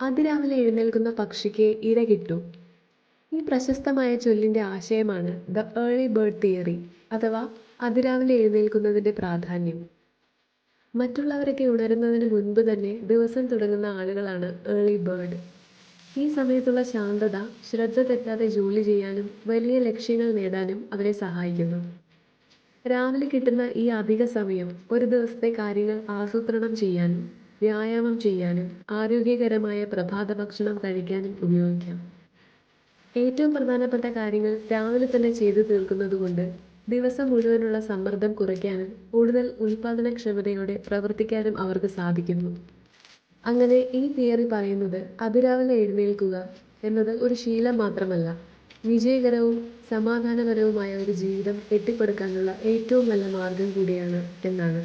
അതിരാവിലെ എഴുന്നേൽക്കുന്ന പക്ഷിക്ക് ഇര കിട്ടും. ഈ പ്രശസ്തമായ ചൊല്ലിൻ്റെ ആശയമാണ് ദ ഏർലി ബേർഡ് തിയറി അഥവാ അതിരാവിലെ എഴുന്നേൽക്കുന്നതിൻ്റെ പ്രാധാന്യം. മറ്റുള്ളവരൊക്കെ ഉണരുന്നതിന് മുൻപ് തന്നെ ദിവസം തുടങ്ങുന്ന ആളുകളാണ് ഏർലി ബേർഡ്. ഈ സമയത്തുള്ള ശാന്തത ശ്രദ്ധ തെറ്റാതെ ജോലി ചെയ്യാനും വലിയ ലക്ഷ്യങ്ങൾ നേടാനും അവരെ സഹായിക്കുന്നു. രാവിലെ കിട്ടുന്ന ഈ അധിക സമയം ഒരു ദിവസത്തെ കാര്യങ്ങൾ ആസൂത്രണം ചെയ്യാനും വ്യായാമം ചെയ്യാനും ആരോഗ്യകരമായ പ്രഭാത ഭക്ഷണം കഴിക്കാനും ഉപയോഗിക്കാം. ഏറ്റവും പ്രധാനപ്പെട്ട കാര്യങ്ങൾ രാവിലെ തന്നെ ചെയ്തു തീർക്കുന്നതുകൊണ്ട് ദിവസം മുഴുവനുള്ള സമ്മർദ്ദം കുറയ്ക്കാനും കൂടുതൽ ഉൽപാദനക്ഷമതയോടെ പ്രവർത്തിക്കാനും അവർക്ക് സാധിക്കുന്നു. അങ്ങനെ ഈ തിയറി പറയുന്നത് അതിരാവിലെ എഴുന്നേൽക്കുക എന്നത് ഒരു ശീലം മാത്രമല്ല, വിജയകരവും സമാധാനപരവുമായ ഒരു ജീവിതം കെട്ടിപ്പടുക്കാനുള്ള ഏറ്റവും നല്ല മാർഗം കൂടിയാണ് എന്നാണ്.